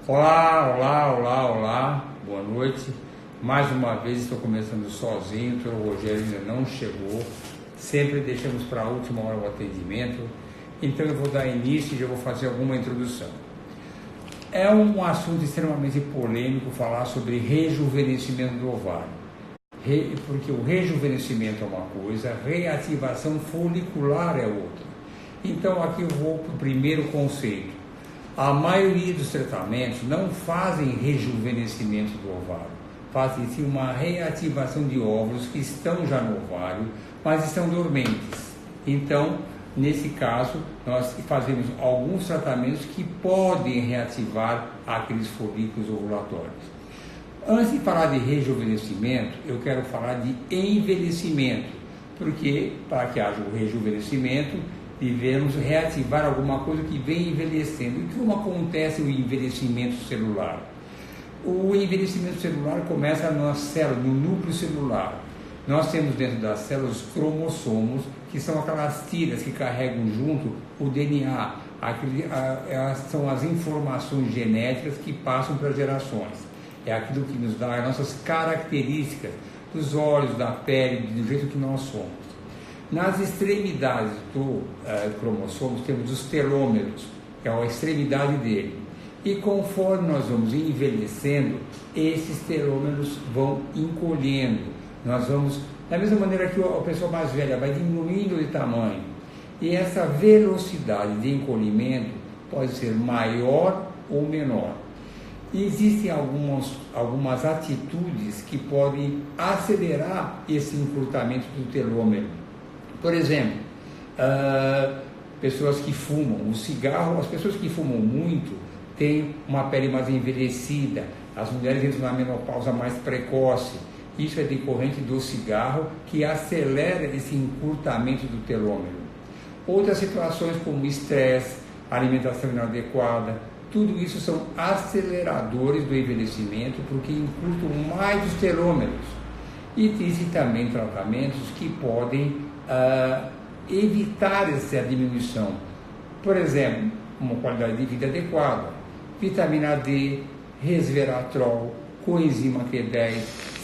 Olá, olá, olá, olá, boa noite. Mais uma vez estou começando sozinho, o Dr. Rogério ainda não chegou. Sempre deixamos para a última hora o atendimento. Então eu vou dar início e já vou fazer alguma introdução. É um assunto extremamente polêmico falar sobre rejuvenescimento do ovário. Porque o rejuvenescimento é uma coisa, a reativação folicular é outra. Então aqui eu vou para o primeiro conceito. A maioria dos tratamentos não fazem rejuvenescimento do ovário, fazem sim uma reativação de óvulos que estão já no ovário, mas estão dormentes. Então, nesse caso, nós fazemos alguns tratamentos que podem reativar aqueles folículos ovulatórios. Antes de falar de rejuvenescimento, eu quero falar de envelhecimento, porque para que haja o rejuvenescimento, devemos reativar alguma coisa que vem envelhecendo. E como acontece o envelhecimento celular? O envelhecimento celular começa na célula, no núcleo celular. Nós temos dentro das células cromossomos, que são aquelas tiras que carregam junto o DNA. São as informações genéticas que passam para gerações. É aquilo que nos dá as nossas características dos olhos, da pele, do jeito que nós somos. Nas extremidades do cromossomo temos os telômeros, que é a extremidade dele. E conforme nós vamos envelhecendo, esses telômeros vão encolhendo. Nós vamos, da mesma maneira que a pessoa mais velha vai diminuindo de tamanho. E essa velocidade de encolhimento pode ser maior ou menor. E existem algumas atitudes que podem acelerar esse encurtamento do telômero. Por exemplo, pessoas que fumam, o cigarro, as pessoas que fumam muito têm uma pele mais envelhecida, as mulheres entram na menopausa mais precoce. Isso é decorrente do cigarro, que acelera esse encurtamento do telômero. Outras situações como estresse, alimentação inadequada, tudo isso são aceleradores do envelhecimento, porque encurtam mais os telômeros. E existem também tratamentos que podem evitar essa diminuição. Por exemplo, uma qualidade de vida adequada, vitamina D, resveratrol, coenzima Q10,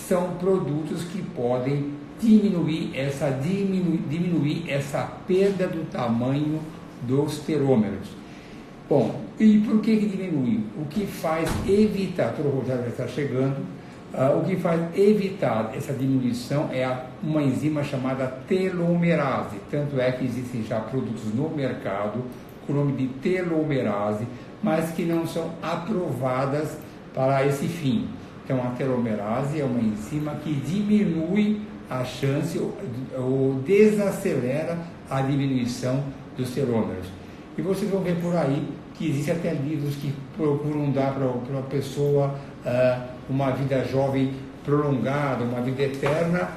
são produtos que podem diminuir essa perda do tamanho dos telômeros. Bom, e por que diminui? O que faz evitar, o Rogério já está chegando, o que faz evitar essa diminuição é uma enzima chamada telomerase. Tanto é que existem já produtos no mercado com o nome de telomerase, mas que não são aprovadas para esse fim. Então, a telomerase é uma enzima que diminui a chance ou desacelera a diminuição dos telômeros. E vocês vão ver por aí que existem até livros que procuram dar para a pessoa uma vida jovem prolongada, uma vida eterna,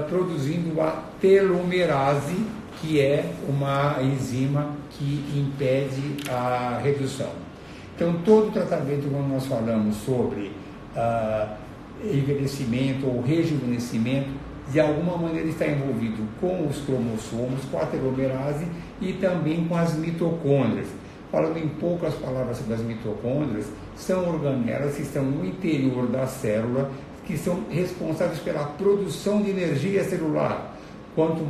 produzindo a telomerase, que é uma enzima que impede a redução. Então, todo tratamento, quando nós falamos sobre envelhecimento ou rejuvenescimento, de alguma maneira está envolvido com os cromossomos, com a telomerase e também com as mitocôndrias. Falando em poucas palavras sobre as mitocôndrias, são organelas que estão no interior da célula, que são responsáveis pela produção de energia celular. Quanto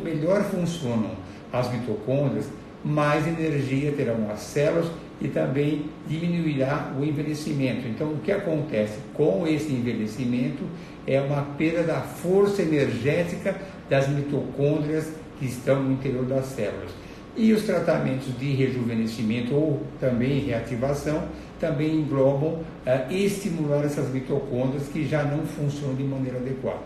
melhor funcionam as mitocôndrias, mais energia terão as células e também diminuirá o envelhecimento. Então, o que acontece com esse envelhecimento é uma perda da força energética das mitocôndrias que estão no interior das células. E os tratamentos de rejuvenescimento ou também reativação também englobam estimular essas mitocôndrias que já não funcionam de maneira adequada.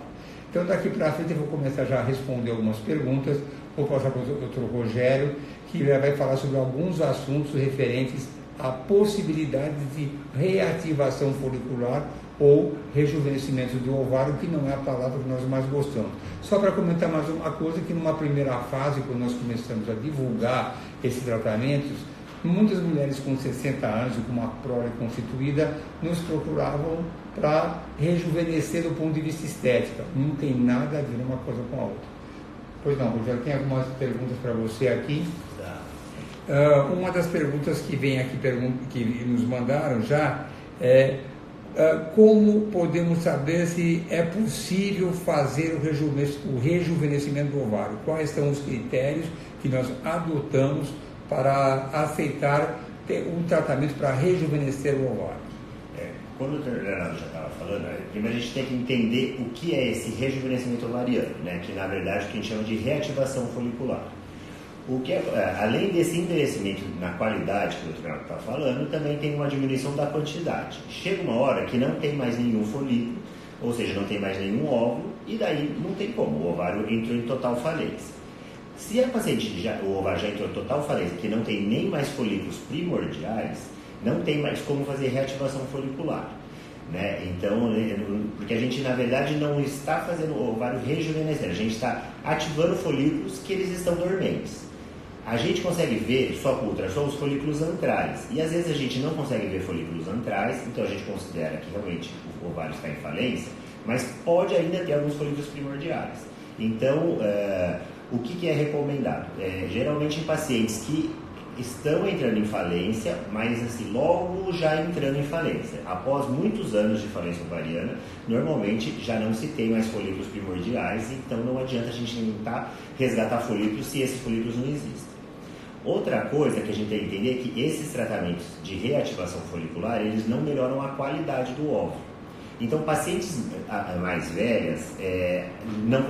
Então, daqui para frente eu vou começar já a responder algumas perguntas, vou passar para o Dr. Rogério, que vai falar sobre alguns assuntos referentes à possibilidade de reativação folicular ou rejuvenescimento do ovário, que não é a palavra que nós mais gostamos. Só para comentar mais uma coisa, que numa primeira fase, quando nós começamos a divulgar esses tratamentos, muitas mulheres com 60 anos e com uma prole constituída nos procuravam para rejuvenescer do ponto de vista estético. Não tem nada a ver uma coisa com a outra. Pois não, Rogério, tem algumas perguntas para você aqui. Uma das perguntas que vem aqui, que nos mandaram já, é como podemos saber se é possível fazer o rejuvenescimento do ovário? Quais são os critérios que nós adotamos para aceitar um tratamento para rejuvenescer o ovário? Quando o Leonardo já estava falando, primeiro a gente tem que entender o que é esse rejuvenescimento ovariano, né? Que na verdade o que a gente chama de reativação folicular. O que além desse envelhecimento na qualidade que o Dr. Leonardo está falando, também tem uma diminuição da quantidade. Chega uma hora que não tem mais nenhum folículo, ou seja, não tem mais nenhum óvulo, e daí não tem como, o ovário entrou em total falência. Se a paciente o ovário já entrou em total falência, que não tem nem mais folículos primordiais, não tem mais como fazer reativação folicular, né? Então, porque a gente na verdade não está fazendo o ovário rejuvenescer, a gente está ativando folículos que eles estão dormentes. A gente consegue ver só com ultrassom os folículos antrais, e às vezes a gente não consegue ver folículos antrais, então a gente considera que realmente o ovário está em falência, mas pode ainda ter alguns folículos primordiais. Então, o que é recomendado? Geralmente em pacientes que estão entrando em falência, mas assim, logo já entrando em falência. Após muitos anos de falência ovariana, normalmente já não se tem mais folículos primordiais, então não adianta a gente tentar resgatar folículos se esses folículos não existem. Outra coisa que a gente tem que entender é que esses tratamentos de reativação folicular, eles não melhoram a qualidade do óvulo. Então, pacientes mais velhas não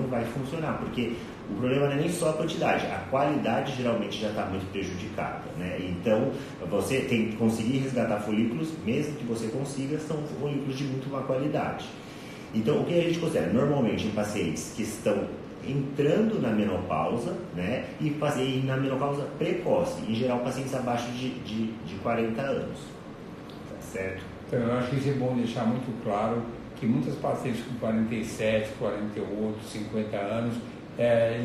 vai funcionar, porque o problema não é nem só a quantidade, a qualidade geralmente já está muito prejudicada, né? Então, você tem que conseguir resgatar folículos, mesmo que você consiga, são folículos de muito má qualidade. Então, o que a gente considera? Normalmente, em pacientes que estão entrando na menopausa, né? E na menopausa precoce, em geral, pacientes abaixo de 40 anos, tá certo? Então, eu acho que isso é bom deixar muito claro que muitas pacientes com 47, 48, 50 anos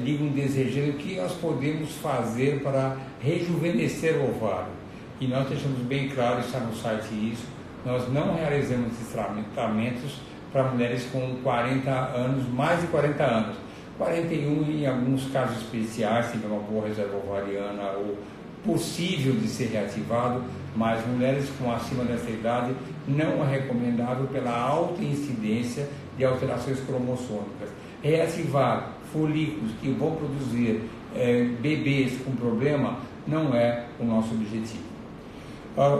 ligam desejando o que nós podemos fazer para rejuvenescer o ovário. E nós deixamos bem claro, está no site isso, nós não realizamos esses tratamentos para mulheres com 40 anos, mais de 40 anos. 41 em alguns casos especiais, se tiver uma boa reserva ovariana ou possível de ser reativado, mas mulheres com acima dessa idade não é recomendável pela alta incidência de alterações cromossômicas. Reativar folículos que vão produzir bebês com problema não é o nosso objetivo.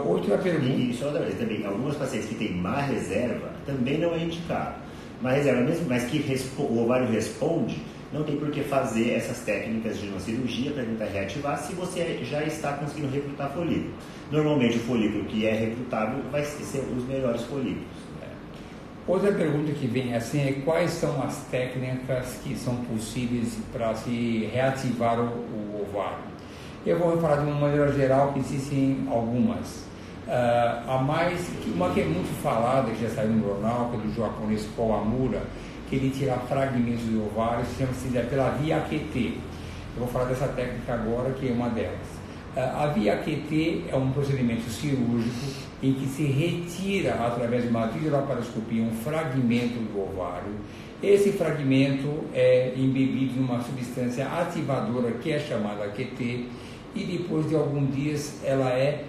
Outra pergunta. E só outra vez, também, algumas pacientes que têm má reserva também não é indicado. Má reserva mesmo, mas que o ovário responde, não tem por que fazer essas técnicas de uma cirurgia para tentar reativar se você já está conseguindo recrutar folículo. Normalmente o folículo que é recrutável vai ser os melhores folículos. Outra pergunta que vem assim é quais são as técnicas que são possíveis para se reativar o ovário. Eu vou falar de uma maneira geral que existem algumas. Uma que é muito falada, que já saiu no jornal, que é do japonês Kawamura, que ele tira fragmentos do ovário, chama-se pela via QT. Eu vou falar dessa técnica agora, que é uma delas. A via QT é um procedimento cirúrgico em que se retira, através de uma videolaparoscopia, um fragmento do ovário. Esse fragmento é embebido numa substância ativadora que é chamada QT e depois de alguns dias ela é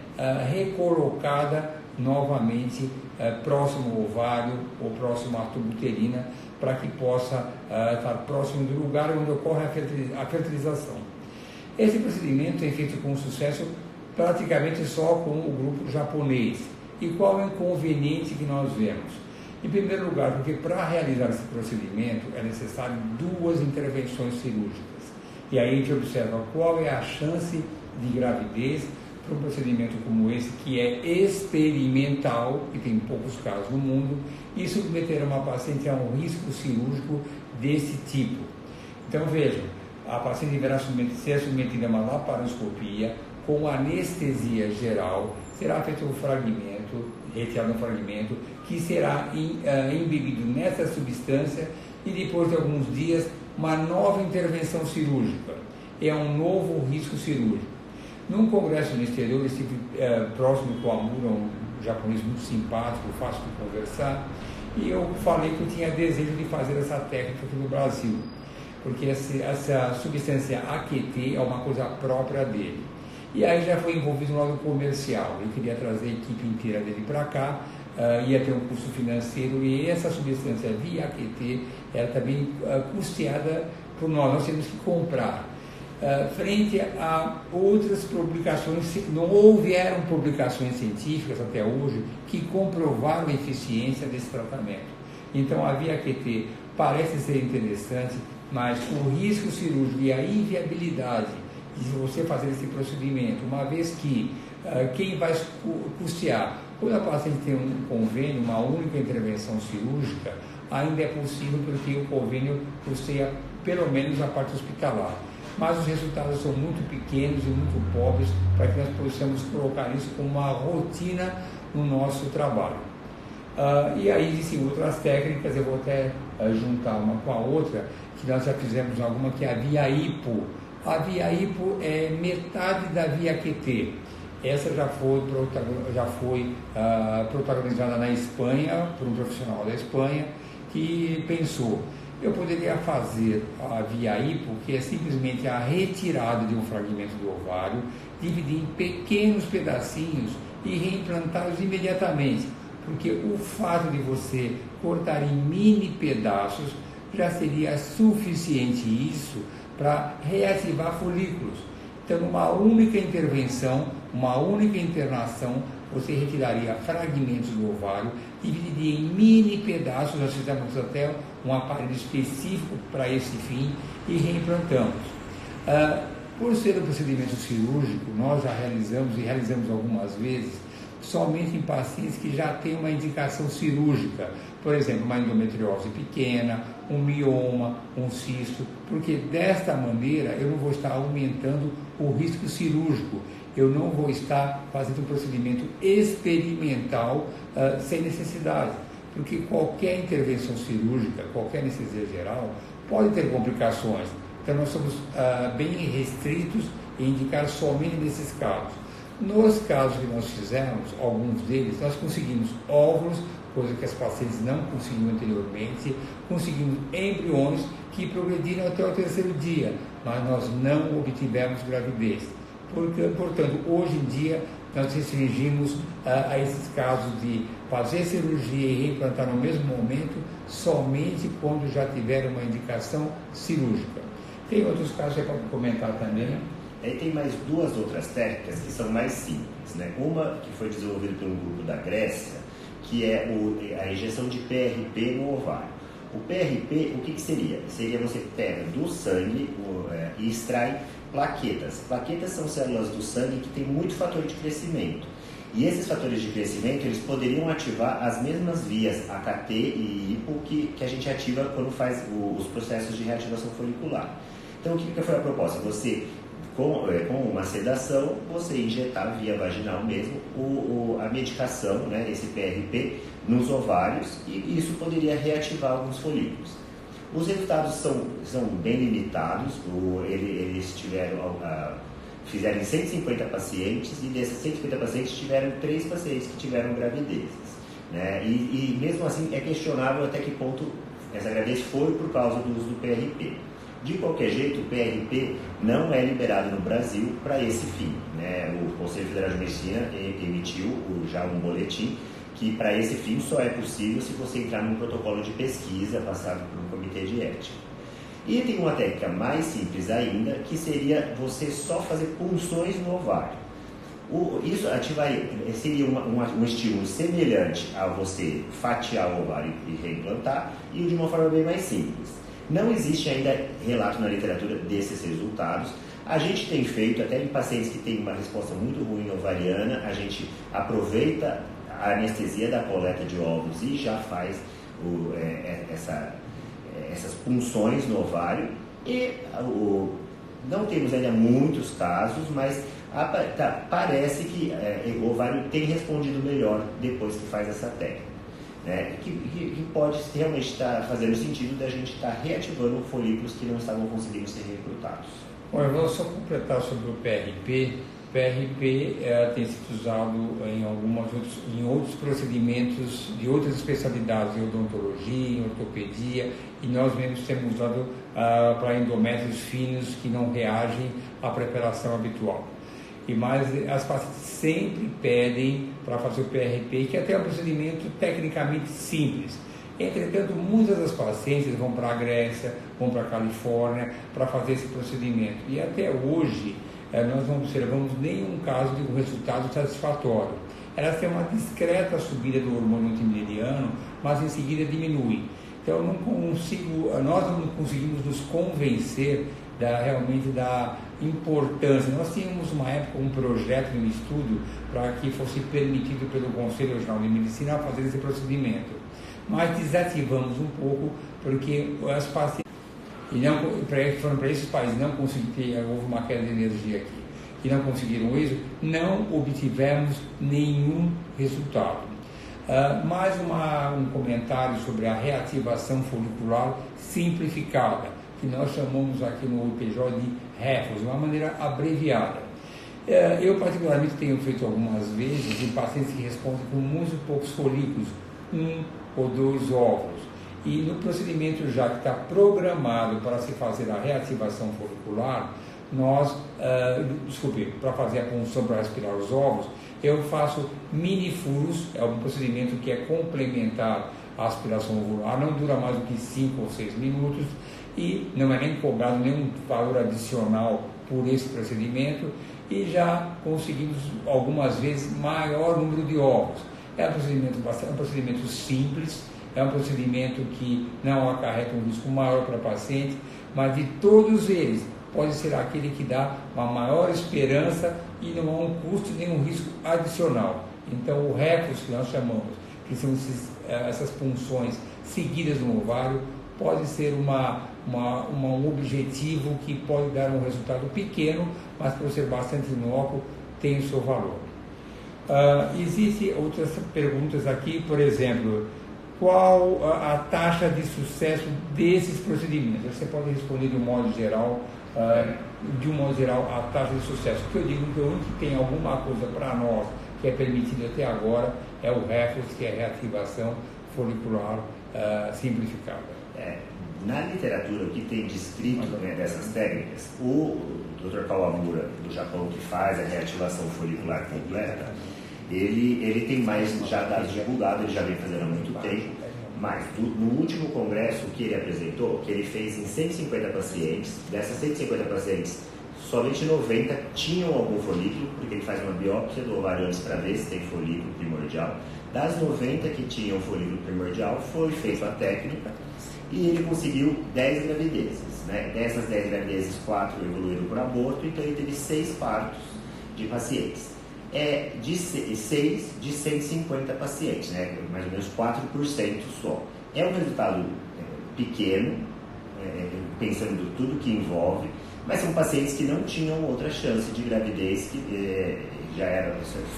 recolocada novamente próximo ao ovário ou próximo à tuba uterina para que possa estar próximo do lugar onde ocorre a fertilização. Esse procedimento é feito com sucesso praticamente só com o grupo japonês. E qual é o inconveniente que nós vemos? Em primeiro lugar, porque para realizar esse procedimento é necessário 2 intervenções cirúrgicas. E aí a gente observa qual é a chance de gravidez para um procedimento como esse, que é experimental, e tem poucos casos no mundo, e submeter uma paciente a um risco cirúrgico desse tipo. Então vejam, a paciente deverá ser submetida a uma laparoscopia com anestesia geral, será feito um fragmento, retirado um fragmento, que será embebido nessa substância e depois de alguns dias uma nova intervenção cirúrgica. É um novo risco cirúrgico. Num congresso no exterior, eu estive próximo com a Kawamura, um japonês muito simpático, fácil de conversar, e eu falei que eu tinha desejo de fazer essa técnica aqui no Brasil, porque essa substância AQT é uma coisa própria dele. E aí já foi envolvido no lado comercial. Ele queria trazer a equipe inteira dele para cá, ia ter um custo financeiro, e essa substância via AQT era também custeada por nós temos que comprar. Frente a outras publicações, não houveram publicações científicas até hoje que comprovaram a eficiência desse tratamento. Então a via AQT parece ser interessante, mas o risco cirúrgico e a inviabilidade de você fazer esse procedimento, uma vez que quem vai custear, quando a paciente tem um convênio, uma única intervenção cirúrgica, ainda é possível porque o convênio custeia pelo menos a parte hospitalar. Mas os resultados são muito pequenos e muito pobres para que nós possamos colocar isso como uma rotina no nosso trabalho. E aí existem outras técnicas, eu vou até juntar uma com a outra, que nós já fizemos alguma, que é a via hipo. A via hipo é metade da via QT. Essa já foi protagonizada na Espanha, por um profissional da Espanha, que pensou, eu poderia fazer a via hipo, que é simplesmente a retirada de um fragmento do ovário, dividir em pequenos pedacinhos e reimplantá-los imediatamente, porque o fato de você cortar em mini pedaços já seria suficiente isso para reativar folículos. Então, numa única intervenção, uma única internação, você retiraria fragmentos do ovário, dividiria em mini pedaços, nós fizemos até um aparelho específico para esse fim e reimplantamos. Por ser um procedimento cirúrgico, nós já realizamos algumas vezes, somente em pacientes que já têm uma indicação cirúrgica, por exemplo, uma endometriose pequena, um mioma, um cisto, porque desta maneira eu não vou estar aumentando o risco cirúrgico, eu não vou estar fazendo um procedimento experimental sem necessidade, porque qualquer intervenção cirúrgica, qualquer anestesia geral, pode ter complicações. Então nós somos bem restritos em indicar somente nesses casos. Nos casos que nós fizemos, alguns deles, nós conseguimos óvulos, coisa que as pacientes não conseguiam anteriormente, conseguimos embriões que progrediram até o 3º dia, mas nós não obtivemos gravidez. Portanto, hoje em dia, nós restringimos a esses casos de fazer cirurgia e reimplantar no mesmo momento, somente quando já tiver uma indicação cirúrgica. Tem outros casos que pode comentar também. Aí tem mais duas outras técnicas que são mais simples, né? Uma que foi desenvolvida por um grupo da Grécia, que é a injeção de PRP no ovário. O PRP, o que seria? Seria você pega do sangue e extrai plaquetas. Plaquetas são células do sangue que têm muito fator de crescimento. E esses fatores de crescimento, eles poderiam ativar as mesmas vias AKT e hipo que a gente ativa quando faz os processos de reativação folicular. Então, o que foi a proposta? Você, com uma sedação, você injetar via vaginal mesmo a medicação, né, esse PRP, nos ovários, e isso poderia reativar alguns folículos. Os resultados são bem limitados, eles fizeram 150 pacientes, e desses 150 pacientes tiveram 3 pacientes que tiveram gravidezes, né? E mesmo assim é questionável até que ponto essa gravidez foi por causa do uso do PRP. De qualquer jeito, o PRP não é liberado no Brasil para esse fim, né? O Conselho Federal de Medicina emitiu já um boletim que para esse fim só é possível se você entrar num protocolo de pesquisa passado por um comitê de ética. E tem uma técnica mais simples ainda, que seria você só fazer punções no ovário. Isso seria um estímulo semelhante a você fatiar o ovário e reimplantar, e de uma forma bem mais simples. Não existe ainda relato na literatura desses resultados. A gente tem feito, até em pacientes que têm uma resposta muito ruim ovariana, a gente aproveita a anestesia da coleta de óvulos e já faz essas punções no ovário. E não temos ainda muitos casos, mas parece que o ovário tem respondido melhor depois que faz essa técnica. Né, que pode realmente estar fazendo sentido da gente estar reativando folículos que não estavam conseguindo ser recrutados. Bom, eu vou só completar sobre o PRP. O PRP tem sido usado em outros procedimentos de outras especialidades, em odontologia, em ortopedia, e nós mesmos temos usado para endométrios finos que não reagem à preparação habitual. Mas as pacientes sempre pedem para fazer o PRP, que até é um procedimento tecnicamente simples. Entretanto, muitas das pacientes vão para a Grécia, vão para a Califórnia para fazer esse procedimento. E até hoje, nós não observamos nenhum caso de um resultado satisfatório. Elas têm uma discreta subida do hormônio antimileriano, mas em seguida diminui. Então, nós não conseguimos nos convencer realmente da importância. Nós tínhamos, uma época, um projeto, um estudo, para que fosse permitido pelo Conselho Regional de Medicina fazer esse procedimento. Mas desativamos um pouco, porque as pacientes, foram para esses países, não conseguiram, houve uma queda de energia aqui, e não conseguiram isso, não obtivemos nenhum resultado. Mais um comentário sobre a reativação folicular simplificada, que nós chamamos aqui no IPJ de REFOS, de uma maneira abreviada. Eu particularmente tenho feito algumas vezes em pacientes que respondem com muito poucos folículos, 1 ou 2 óvulos. E no procedimento já que está programado para se fazer a reativação folicular, para fazer a punção para aspirar os óvulos, eu faço mini furos, é um procedimento que é complementar à aspiração ovular, não dura mais do que 5 ou 6 minutos e não é nem cobrado nenhum valor adicional por esse procedimento e já conseguimos algumas vezes maior número de óvulos. É um procedimento simples, é um procedimento que não acarreta um risco maior para a paciente, mas de todos eles pode ser aquele que dá uma maior esperança e não há um custo nem um risco adicional. Então o REFOS, que nós chamamos, que são essas punções seguidas no ovário, pode ser um objetivo que pode dar um resultado pequeno, mas por ser bastante inócuo, tem o seu valor. Existem outras perguntas aqui, por exemplo, qual a taxa de sucesso desses procedimentos? Você pode responder de um modo geral, a taxa de sucesso. O que eu digo que o único que tem alguma coisa para nós que é permitido até agora é o REFOS, que é a reativação folicular simplificada. Na literatura, o que tem descrito dessas técnicas, o Dr. Kawamura, do Japão, que faz a reativação folicular completa, ele tem mais já dados divulgados, ele já vem fazendo há muito tempo, mas no último congresso, o que ele apresentou, que ele fez em 150 pacientes, dessas 150 pacientes, somente 90 tinham algum folículo, porque ele faz uma biópsia do ovário antes para ver se tem folículo primordial. Das 90 que tinham folículo primordial, foi feita a técnica e ele conseguiu 10 gravidezes. Né? Dessas 10 gravidezes, 4 evoluíram por aborto, então ele teve 6 partos de pacientes. De 6 de 150 pacientes, né? Mais ou menos 4% só. É um resultado pequeno, pensando em tudo que envolve, mas são pacientes que não tinham outra chance de gravidez, que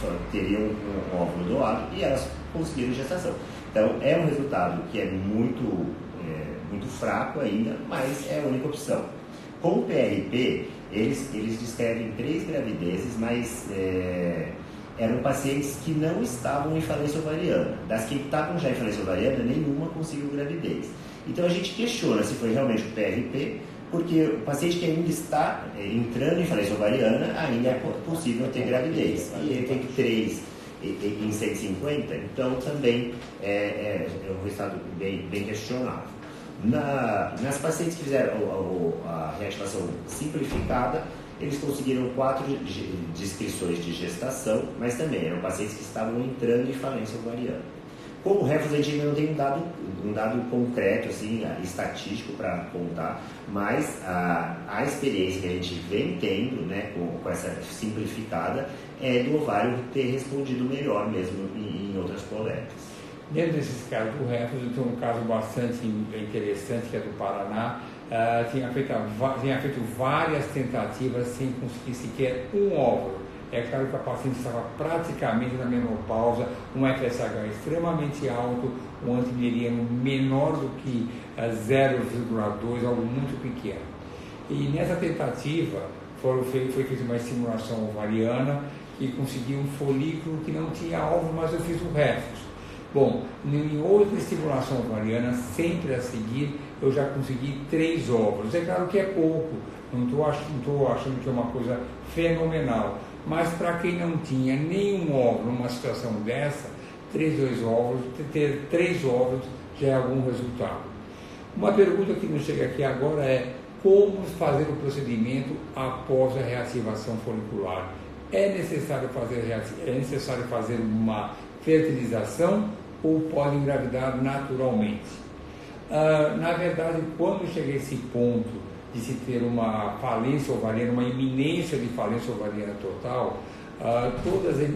só teriam um óvulo doado e elas conseguiram gestação. Então é um resultado que é muito fraco ainda, mas é a única opção. Com o PRP, eles descrevem 3 gravidezes, mas eram pacientes que não estavam em falência ovariana. Das que estavam já em falência ovariana, nenhuma conseguiu gravidez. Então a gente questiona se foi realmente o PRP, porque o paciente que ainda está entrando em falência ovariana, ainda é possível ter gravidez. E ele tem 3 em 150, então também é um resultado bem questionável. Nas pacientes que fizeram a reativação simplificada, eles conseguiram 4 descrições de gestação, mas também eram pacientes que estavam entrando em falência ovariana. Com o REFOS, a gente ainda não tem um dado concreto, assim, estatístico para contar, mas a experiência que a gente vem tendo, né, com essa simplificada é do ovário ter respondido melhor mesmo em outras coletas. Dentro desses casos do REFOS, eu tenho um caso bastante interessante, que é do Paraná. Tinha feito várias tentativas sem conseguir sequer um óvulo. É claro que a paciente estava praticamente na menopausa, um FSH extremamente alto, um antimileriano menor do que 0,2, algo muito pequeno. E nessa tentativa foi feita uma estimulação ovariana e consegui um folículo que não tinha óvulo, mas eu fiz o REFOS. Bom, em outra estimulação ovariana, sempre a seguir, eu já consegui 3 óvulos. É claro que é pouco, não estou achando que é uma coisa fenomenal, Mas para quem não tinha nenhum óvulo numa situação dessa, ter 3 óvulos já é algum resultado. Uma pergunta que nos chega aqui agora é: como fazer o procedimento após a reativação folicular? É necessário fazer uma fertilização ou pode engravidar naturalmente? Na verdade, quando chega a esse ponto de se ter uma falência ovariana, uma iminência de falência ovariana total,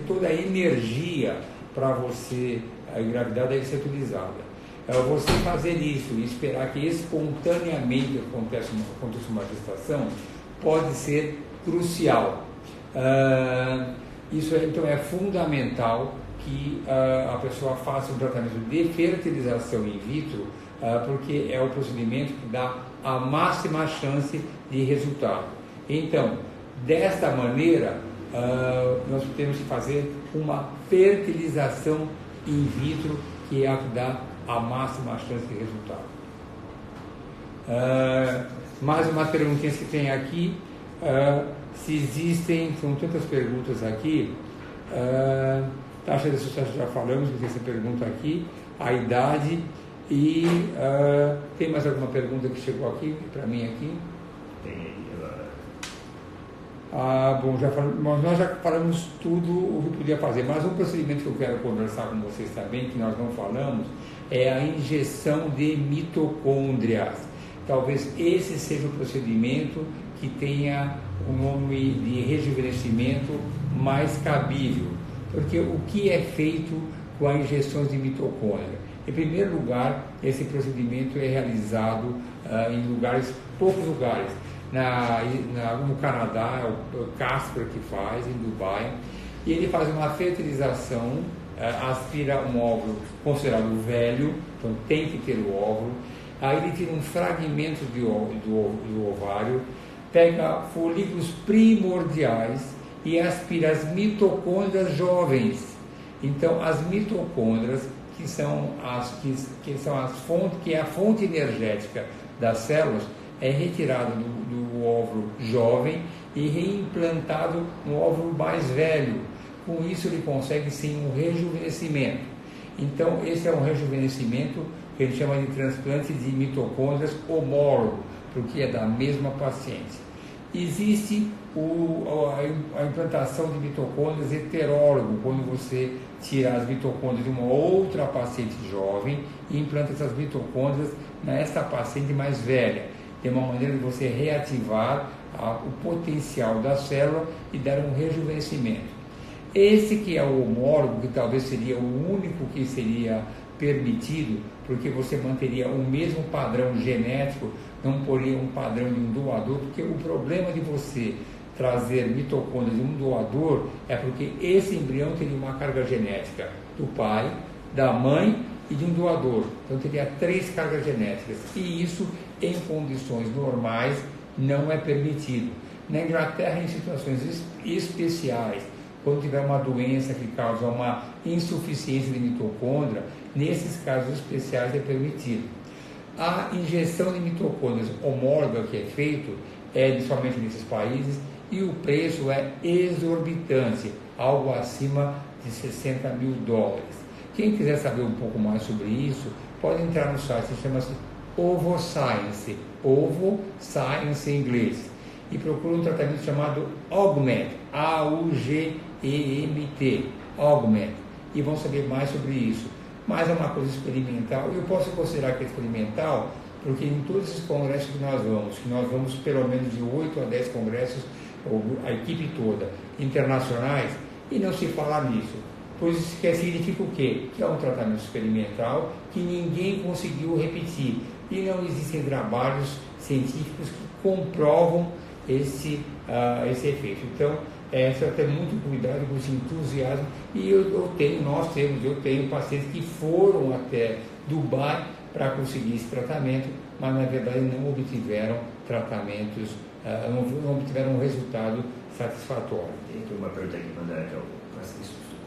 toda a energia para você engravidar deve ser utilizada. Você fazer isso e esperar que espontaneamente aconteça uma gestação pode ser crucial. Isso então é fundamental que a pessoa faça um tratamento de fertilização in vitro, porque é o procedimento que dá a máxima chance de resultado. Então, desta maneira, nós temos que fazer uma fertilização in vitro, que é a que dá a máxima chance de resultado. Mais uma perguntinha que tem aqui, se existem, são tantas perguntas aqui, taxa de sucesso já falamos, que essa pergunta aqui, a idade e tem mais alguma pergunta que chegou aqui, para mim aqui? Tem aí agora. Bom, nós já falamos tudo o que podia fazer, mas um procedimento que eu quero conversar com vocês também, que nós não falamos, é a injeção de mitocôndrias. Talvez esse seja o procedimento que tenha o nome de rejuvenescimento mais cabível, porque o que é feito com a injeção de mitocôndria? Em primeiro lugar, esse procedimento é realizado em poucos lugares. No Canadá, é o Casper que faz, em Dubai, e ele faz uma fertilização, aspira um óvulo considerado velho, então tem que ter o óvulo, aí ele tira um fragmento do ovário, pega folículos primordiais e aspira as mitocôndrias jovens. Então, as mitocôndrias, que é a fonte energética das células, é retirada do óvulo jovem e reimplantado no óvulo mais velho. Com isso ele consegue sim um rejuvenescimento. Então esse é um rejuvenescimento que a gente chama de transplante de mitocôndrias homólogo, porque é da mesma paciente. Existe a implantação de mitocôndrias heterólogo, quando você tira as mitocôndrias de uma outra paciente jovem e implanta essas mitocôndrias nesta paciente mais velha. É uma maneira de você reativar o potencial da célula e dar um rejuvenescimento. Esse que é o homólogo, que talvez seria o único que seria permitido, porque você manteria o mesmo padrão genético, não poria um padrão de um doador, porque o problema de você trazer mitocôndrias de um doador é porque esse embrião teria uma carga genética do pai, da mãe e de um doador. Então teria 3 cargas genéticas, e isso em condições normais não é permitido. Na Inglaterra, em situações especiais, quando tiver uma doença que causa uma insuficiência de mitocôndria, nesses casos especiais é permitido. A injeção de mitocôndrias homóloga que é feito é somente nesses países, e o preço é exorbitante, algo acima de $60 mil. Quem quiser saber um pouco mais sobre isso, pode entrar no site, chama-se OvoScience, Ovo Science em inglês, e procura um tratamento chamado Augment, A-U-G-E-M-T, Augment, e vão saber mais sobre isso. Mas é uma coisa experimental, e eu posso considerar que é experimental, porque em todos esses congressos que nós vamos pelo menos de 8 a 10 congressos, a equipe toda, internacionais, e não se fala nisso. Pois isso significa o quê? Que é um tratamento experimental que ninguém conseguiu repetir, e não existem trabalhos científicos que comprovam esse efeito. Então, só ter muito cuidado com esse entusiasmo, e eu tenho pacientes que foram até Dubai para conseguir esse tratamento, mas na verdade não obtiveram tratamentos, não obtiveram um resultado satisfatório. Tem uma pergunta aqui, André, que é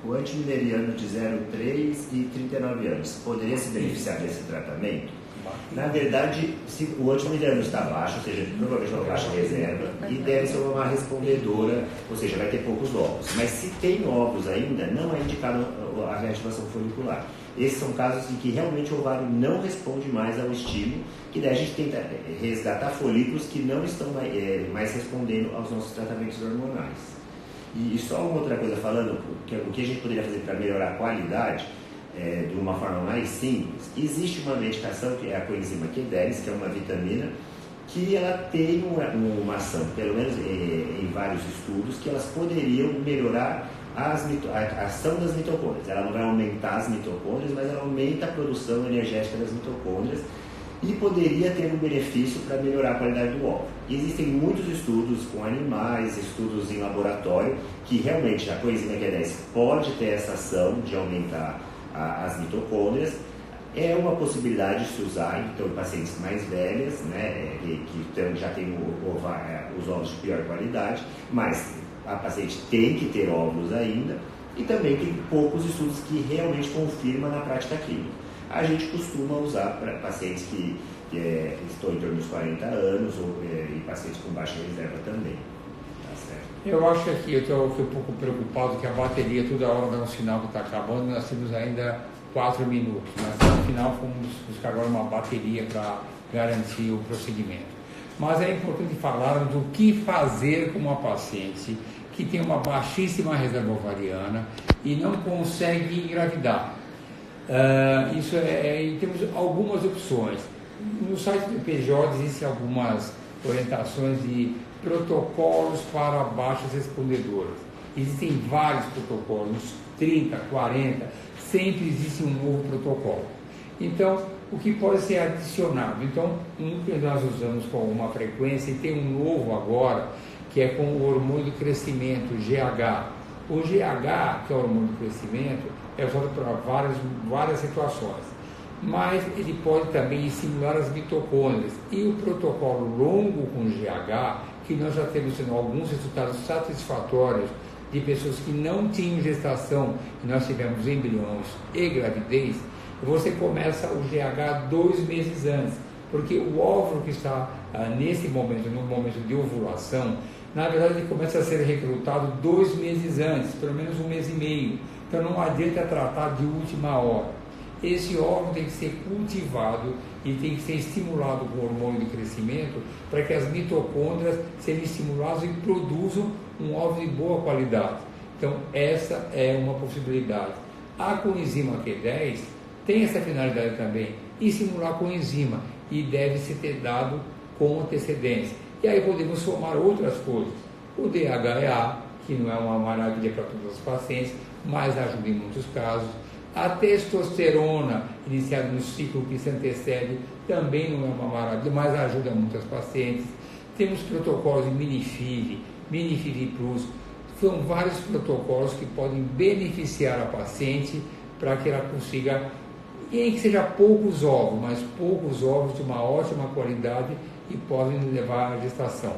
o antimileriano de 0,3 e 39 anos, poderia se beneficiar desse tratamento? Na verdade, se o antimoniano está baixo, ou seja, provavelmente uma baixa reserva, e deve ser uma respondedora, ou seja, vai ter poucos ovos. Mas se tem ovos ainda, não é indicado a reativação folicular. Esses são casos em que realmente o ovário não responde mais ao estímulo, que daí a gente tenta resgatar folículos que não estão mais respondendo aos nossos tratamentos hormonais. E só uma outra coisa falando, o que a gente poderia fazer para melhorar a qualidade, de uma forma mais simples, existe uma medicação que é a coenzima Q10, que é uma vitamina, que ela tem uma ação, pelo menos em vários estudos, que elas poderiam melhorar a ação das mitocôndrias. Ela não vai aumentar as mitocôndrias, mas ela aumenta a produção energética das mitocôndrias e poderia ter um benefício para melhorar a qualidade do ovo. Existem muitos estudos com animais, estudos em laboratório, que realmente a coenzima Q10 pode ter essa ação de aumentar as mitocôndrias. É uma possibilidade de se usar então, em pacientes mais velhas, né, que já têm os ovos de pior qualidade, mas a paciente tem que ter óvulos ainda, e também tem poucos estudos que realmente confirmam na prática clínica. A gente costuma usar para pacientes que estão em torno dos 40 anos e pacientes com baixa reserva também. Tá certo? Eu acho que aqui eu estou um pouco preocupado que a bateria toda hora dá um sinal que está acabando, nós temos ainda 4 minutos, mas no final fomos buscar agora uma bateria para garantir o prosseguimento. Mas é importante falarmos do que fazer com uma paciente que tem uma baixíssima reserva ovariana e não consegue engravidar. E temos algumas opções. No site do PJ existem algumas orientações de protocolos para baixas respondedoras. Existem vários protocolos, 30, 40, sempre existe um novo protocolo. Então, o que pode ser adicionado? Então, um que nós usamos com alguma frequência, e tem um novo agora, que é com o hormônio do crescimento, GH. O GH, que é o hormônio do crescimento, é usado para várias situações, mas ele pode também estimular as mitocôndrias. E o protocolo longo com GH, que nós já temos alguns resultados satisfatórios de pessoas que não tinham gestação, e nós tivemos embriões e gravidez, você começa o GH 2 meses antes, porque o óvulo que está nesse momento, no momento de ovulação, na verdade ele começa a ser recrutado 2 meses antes, pelo menos 1 mês e meio. Então não adianta tratar de última hora. Esse óvulo tem que ser cultivado e tem que ser estimulado com o hormônio de crescimento para que as mitocôndrias sejam estimuladas e produzam um óvulo de boa qualidade. Então essa é uma possibilidade. A coenzima Q10 tem essa finalidade também, estimular a coenzima, e deve se ter dado com antecedência. E aí podemos somar outras coisas. O DHEA, que não é uma maravilha para todos os pacientes, mas ajuda em muitos casos. A testosterona, iniciada no ciclo que se antecede, também não é uma maravilha, mas ajuda muitas pacientes. Temos protocolos de Minifib Plus, são vários protocolos que podem beneficiar a paciente para que ela consiga, em que seja poucos ovos, mas poucos ovos de uma ótima qualidade e podem levar à gestação.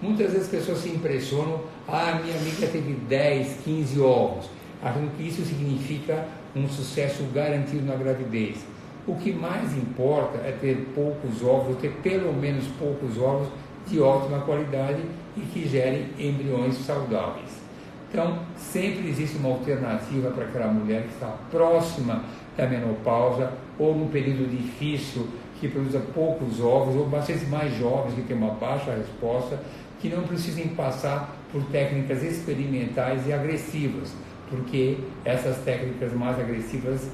Muitas vezes as pessoas se impressionam, minha amiga teve 10, 15 ovos, achando que isso significa um sucesso garantido na gravidez. O que mais importa é ter poucos ovos, ter pelo menos poucos ovos de ótima qualidade e que gerem embriões saudáveis. Então, sempre existe uma alternativa para aquela mulher que está próxima da menopausa ou num período difícil, que produza poucos ovos, ou pacientes mais jovens que têm uma baixa resposta, que não precisem passar por técnicas experimentais e agressivas, porque essas técnicas mais agressivas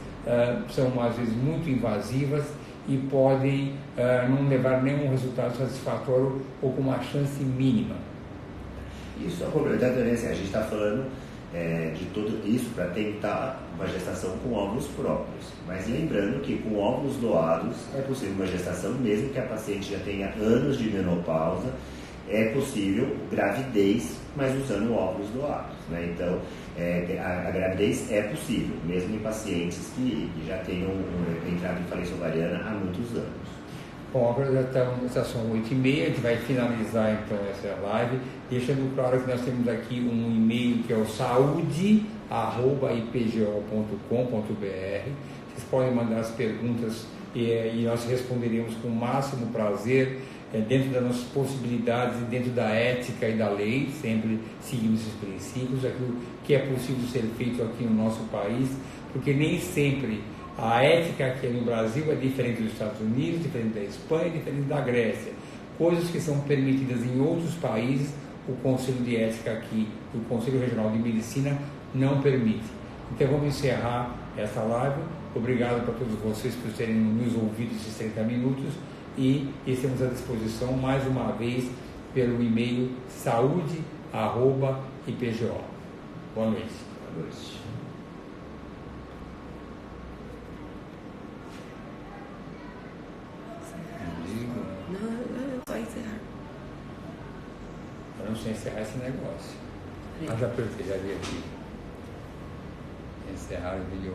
são às vezes muito invasivas e podem não levar nenhum resultado satisfatório ou com uma chance mínima. Isso é complementando, né? A gente está falando de tudo isso para tentar uma gestação com óvulos próprios, mas lembrando que com óvulos doados é possível uma gestação, mesmo que a paciente já tenha anos de menopausa, é possível gravidez, mas usando óvulos doados, né? Então, a gravidez é possível, mesmo em pacientes que já tenham entrado em falência ovariana há muitos anos. Bom, agora já são 8h30, a gente vai finalizar então essa live, deixando claro que nós temos aqui um e-mail que é o saúde, Vocês podem mandar as perguntas e nós responderemos com o máximo prazer, dentro das nossas possibilidades e dentro da ética e da lei, sempre seguindo esses princípios, aquilo que é possível ser feito aqui no nosso país, porque nem sempre a ética aqui no Brasil é diferente dos Estados Unidos, diferente da Espanha, diferente da Grécia. Coisas que são permitidas em outros países, o Conselho de Ética aqui, o Conselho Regional de Medicina, não permite. Então vamos encerrar essa live. Obrigado para todos vocês por terem nos ouvido esses 30 minutos e estamos à disposição mais uma vez pelo e-mail saúde@ipgo. Boa noite. Boa noite. Não, só encerrar. Eu não sei encerrar esse negócio. Mas já apertei, já vi aqui. Encerrar o vídeo.